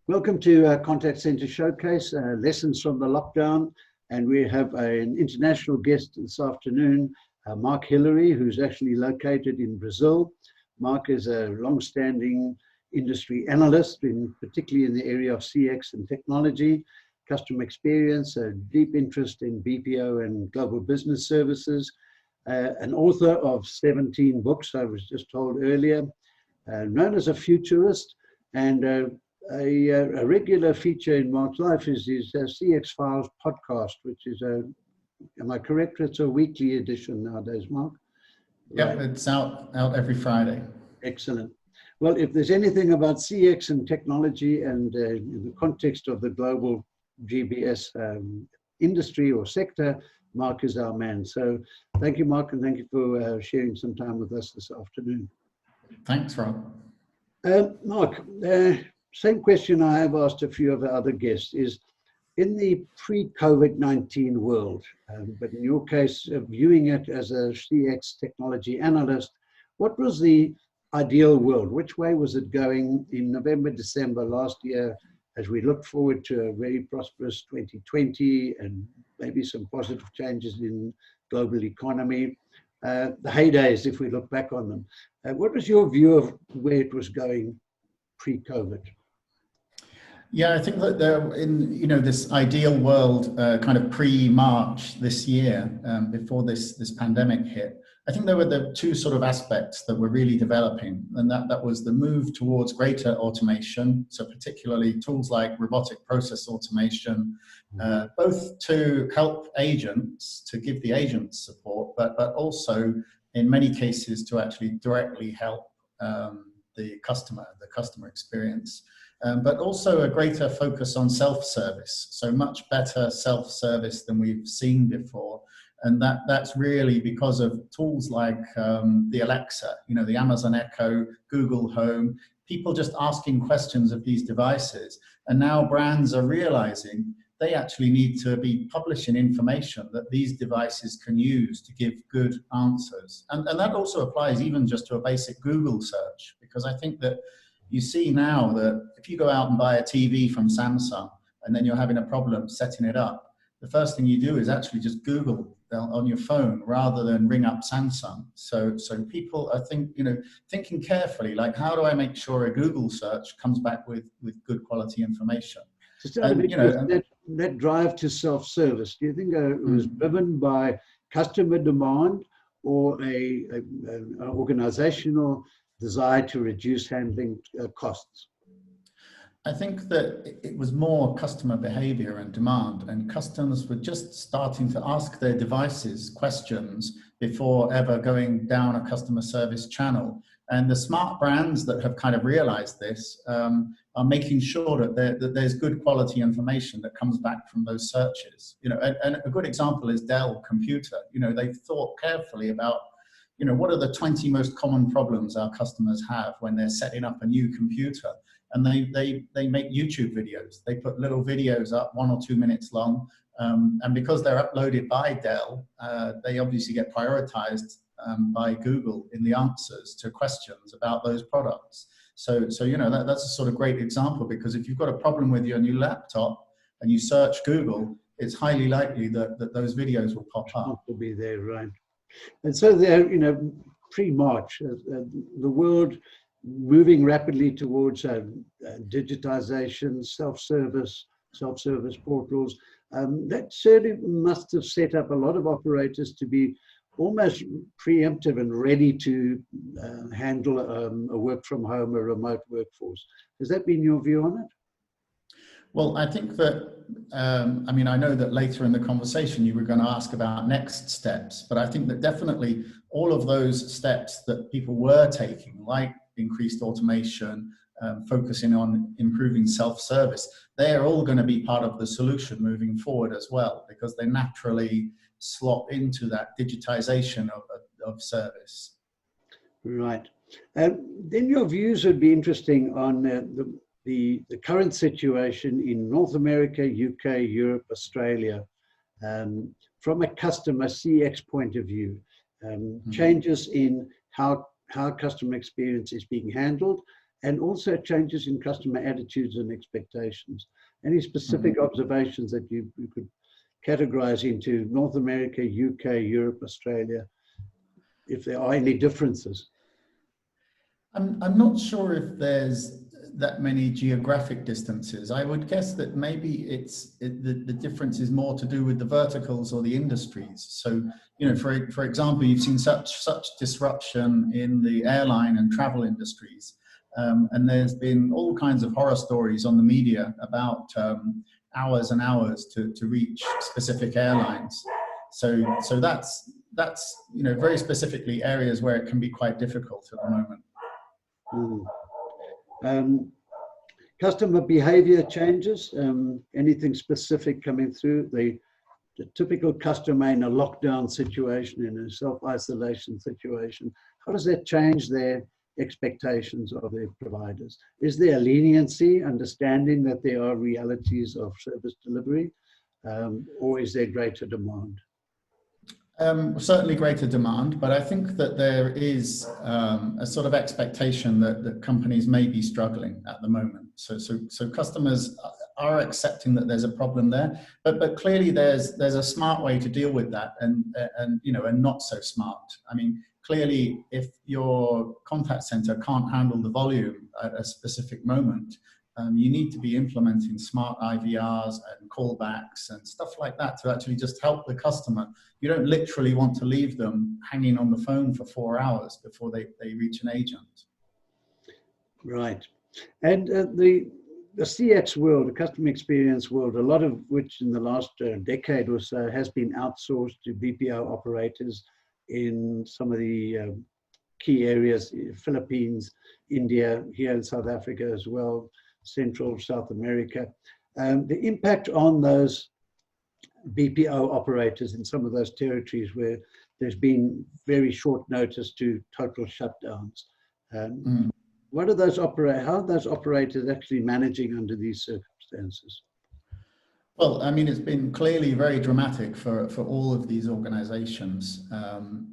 Welcome to Contact Center Showcase, Lessons from the Lockdown. And we have an international guest this afternoon, Mark Hillary, who's actually located in Brazil. Mark is a long-standing industry analyst, particularly in the area of CX and technology, customer experience, a deep interest in BPO and global business services, an author of 17 books, I was just told earlier, known as a futurist, and a regular feature in Mark's life is his CX Files podcast, which is am I correct? It's a weekly edition nowadays, Mark? Yeah, right. It's out every Friday. Excellent. Well, if there's anything about CX and technology and in the context of the global GBS industry or sector, Mark is our man. So thank you, Mark, and thank you for sharing some time with us this afternoon. Thanks, Rob. Mark, same question I have asked a few of the other guests is, in the pre-COVID-19 world, but in your case, viewing it as a CX technology analyst, what was the ideal world? Which way was it going in November, December last year, as we look forward to a very prosperous 2020 and maybe some positive changes in global economy? The heydays, if we look back on them. What was your view of where it was going pre-COVID? Yeah, I think that in this ideal world, kind of pre-March this year, before this pandemic hit, I think there were the two sort of aspects that were really developing, and that was the move towards greater automation. So particularly tools like robotic process automation, both to help agents, to give the agents support, but also in many cases to actually directly help the customer experience. But also a greater focus on self-service, so much better self-service than we've seen before. And that's really because of tools like the Alexa, the Amazon Echo, Google Home, people just asking questions of these devices. And now brands are realizing they actually need to be publishing information that these devices can use to give good answers. And that also applies even just to a basic Google search, because I think that you see now that if you go out and buy a TV from Samsung and then you're having a problem setting it up, the first thing you do is actually just Google on your phone rather than ring up Samsung. So people are thinking carefully, like, how do I make sure a Google search comes back with good quality information? That drive to self-service, do you think it was driven by customer demand or an organizational desire to reduce handling costs? I think that it was more customer behavior and demand, and customers were just starting to ask their devices questions before ever going down a customer service channel. And the smart brands that have kind of realized this are making sure that there's good quality information that comes back from those searches. And a good example is Dell Computer. They've thought carefully about what are the 20 most common problems our customers have when they're setting up a new computer? And they make YouTube videos. They put little videos up, 1 or 2 minutes long. And because they're uploaded by Dell, they obviously get prioritized by Google in the answers to questions about those products. So that's a sort of great example, because if you've got a problem with your new laptop and you search Google, it's highly likely that those videos will pop up. Will be there, right? And so there, pre-March, the world moving rapidly towards digitization, self-service portals. That certainly must have set up a lot of operators to be almost preemptive and ready to handle a work from home, a remote workforce. Has that been your view on it? Well, I think that, I know that later in the conversation you were going to ask about next steps, but I think that definitely all of those steps that people were taking, like increased automation, focusing on improving self-service, they're all going to be part of the solution moving forward as well, because they naturally slot into that digitization of service. Right. Then your views would be interesting on the current situation in North America, UK, Europe, Australia, from a customer CX point of view, changes in how customer experience is being handled, and also changes in customer attitudes and expectations. Any specific observations that you could categorize into North America, UK, Europe, Australia, if there are any differences? I'm not sure if there's that many geographic distances. I would guess that maybe the difference is more to do with the verticals or the industries. So, you know, for example, you've seen such disruption in the airline and travel industries, and there's been all kinds of horror stories on the media about hours and hours to reach specific airlines. So that's you know, very specifically areas where it can be quite difficult at the moment. Customer behavior changes, anything specific coming through? The typical customer in a lockdown situation, in a self-isolation situation, how does that change their expectations of their providers? Is there a leniency, understanding that there are realities of service delivery, or is there greater demand? Certainly greater demand, but I think that there is a sort of expectation that companies may be struggling at the moment. So customers are accepting that there's a problem there, but clearly there's a smart way to deal with that, and you know, and not so smart. I mean, clearly, if your contact center can't handle the volume at a specific moment, you need to be implementing smart IVRs and callbacks and stuff like that to actually just help the customer. You don't literally want to leave them hanging on the phone for 4 hours before they reach an agent. Right. And the CX world, the customer experience world, a lot of which in the last decade or so has been outsourced to BPO operators in some of the key areas, Philippines, India, here in South Africa as well, Central South America. The impact on those BPO operators in some of those territories where there's been very short notice to total shutdowns. What are those how are those operators actually managing under these circumstances? Well, I mean, it's been clearly very dramatic for all of these organizations.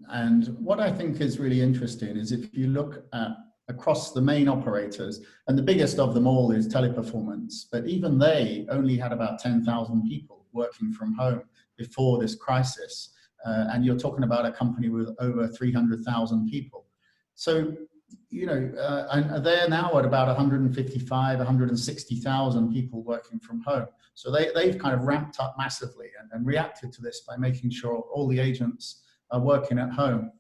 And what I think is really interesting is if you look at across the main operators, and the biggest of them all is Teleperformance, but even they only had about 10,000 people working from home before this crisis. And you're talking about a company with over 300,000 people. So, you know, and they're now at about 155, 160,000 people working from home. So they've kind of ramped up massively and reacted to this by making sure all the agents are working at home.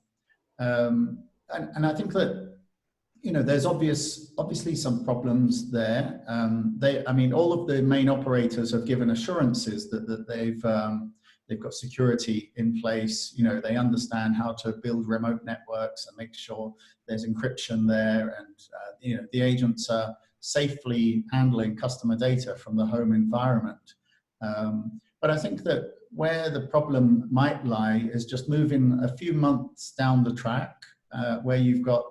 And I think that, you know, there's obviously some problems there. I mean, all of the main operators have given assurances that they've got security in place. You know, they understand how to build remote networks and make sure there's encryption there, and you know, the agents are safely handling customer data from the home environment. But I think that where the problem might lie is just moving a few months down the track, where you've got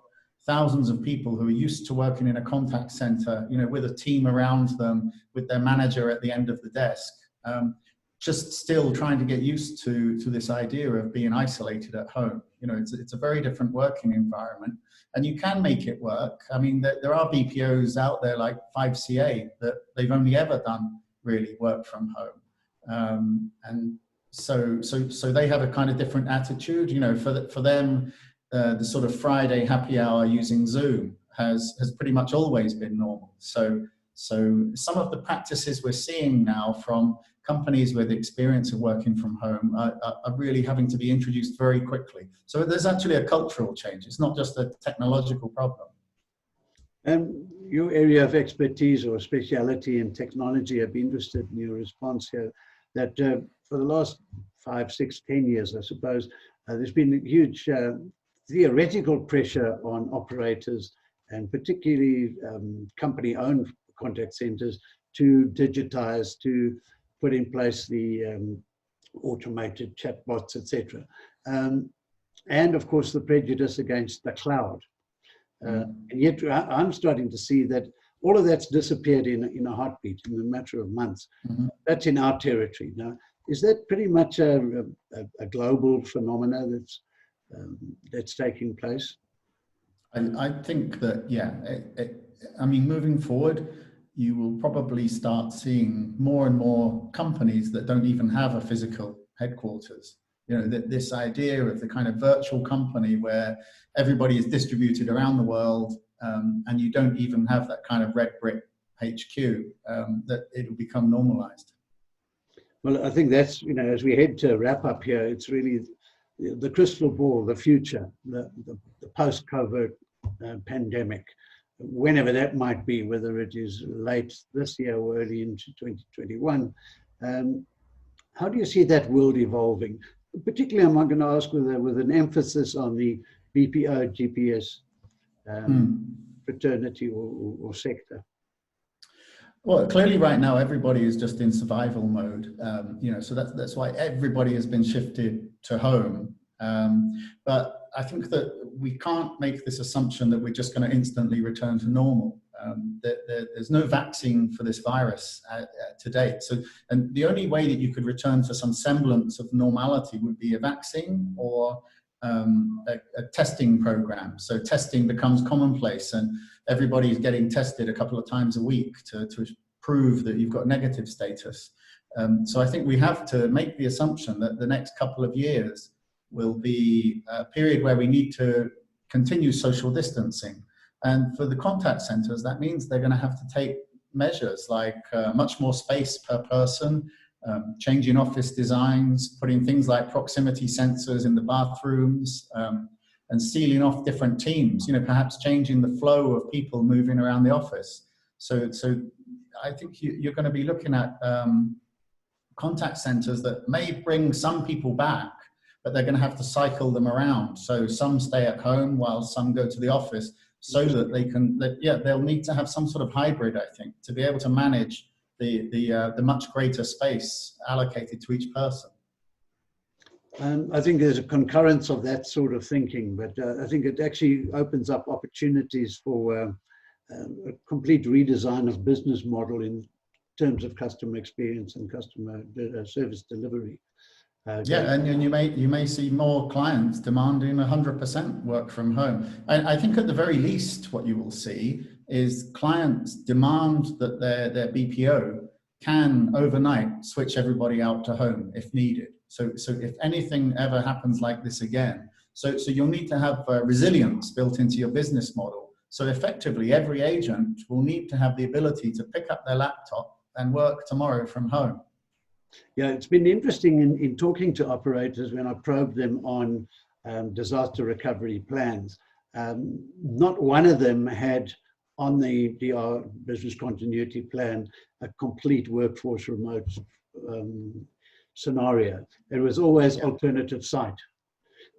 thousands of people who are used to working in a contact center, you know, with a team around them, with their manager at the end of the desk, just still trying to get used to this idea of being isolated at home. You know, it's a very different working environment, and you can make it work. I mean, there are BPOs out there like 5CA that they've only ever done really work from home, and so they have a kind of different attitude. You know, for them, the sort of Friday happy hour using Zoom has pretty much always been normal. So some of the practices we're seeing now from companies with experience of working from home are really having to be introduced very quickly. So there's actually a cultural change. It's not just a technological problem. And your area of expertise or speciality in technology, I'd be interested in your response here, that for the last 5, 6, 10 years, I suppose, there's been a huge theoretical pressure on operators, and particularly company-owned contact centers, to digitize, to put in place the automated chatbots, etc. And of course, the prejudice against the cloud. And yet I'm starting to see that all of that's disappeared in a heartbeat, in a matter of months. That's in our territory. Now, is that pretty much a global phenomena that's taking place? I think that, yeah, I mean, moving forward, you will probably start seeing more and more companies that don't even have a physical headquarters. You know, this idea of the kind of virtual company where everybody is distributed around the world, and you don't even have that kind of red brick HQ, that it will become normalized. Well, I think that's, you know, as we head to wrap up here, it's really the crystal ball, the future, the post-COVID pandemic, whenever that might be, whether it is late this year or early into 2021. How do you see that world evolving? Particularly, I'm going to ask with an emphasis on the BPO, GPS fraternity or sector. Well, clearly right now, everybody is just in survival mode, you know, so that's why everybody has been shifted to home. But I think that we can't make this assumption that we're just going to instantly return to normal. There's no vaccine for this virus to date. So, and the only way that you could return to some semblance of normality would be a vaccine or a testing program. So testing becomes commonplace and everybody's getting tested a couple of times a week to prove that you've got negative status. So I think we have to make the assumption that the next couple of years will be a period where we need to continue social distancing. And for the contact centers, that means they're going to have to take measures like much more space per person, changing office designs, putting things like proximity sensors in the bathrooms, and sealing off different teams, you know, perhaps changing the flow of people moving around the office. So I think you're going to be looking at contact centers that may bring some people back, but they're going to have to cycle them around. So some stay at home while some go to the office so that they can, they'll need to have some sort of hybrid, I think, to be able to manage the much greater space allocated to each person. I think there's a concurrence of that sort of thinking, but I think it actually opens up opportunities for a complete redesign of business model in terms of customer experience and customer service delivery. Yeah, and you may see more clients demanding 100% work from home. I think at the very least, what you will see is clients demand that their BPO can overnight switch everybody out to home if needed. So if anything ever happens like this again, so you'll need to have resilience built into your business model. So effectively, every agent will need to have the ability to pick up their laptop and work tomorrow from home. Yeah, it's been interesting in talking to operators when I probed them on disaster recovery plans. Not one of them had on the DR business continuity plan a complete workforce remote scenario. It was always alternative site.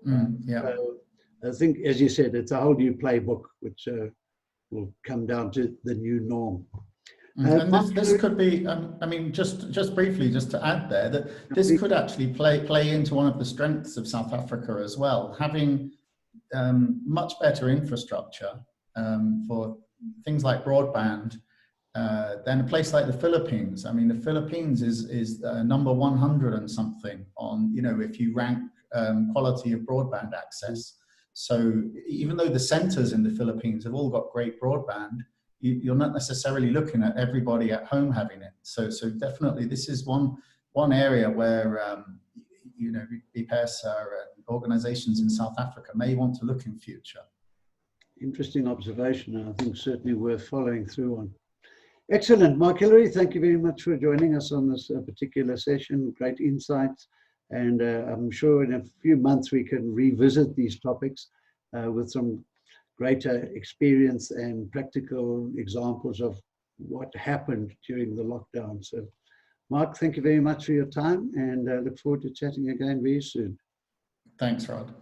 So I think, as you said, it's a whole new playbook, which will come down to the new norm. And this could be, I mean, just briefly, just to add there, that this could actually play into one of the strengths of South Africa as well, having much better infrastructure for things like broadband than a place like the Philippines. I mean, the Philippines is number 100 and something on, you know, if you rank quality of broadband access. So even though the centers in the Philippines have all got great broadband, you're not necessarily looking at everybody at home having it. So definitely this is one area where, you know, BPS and organizations in South Africa may want to look in future. Interesting observation, and I think certainly worth following through on. Excellent. Mark Hillary, thank you very much for joining us on this particular session. Great insights. And I'm sure in a few months we can revisit these topics with some greater experience and practical examples of what happened during the lockdown. So, Mark, thank you very much for your time, and look forward to chatting again very soon. Thanks, Rod.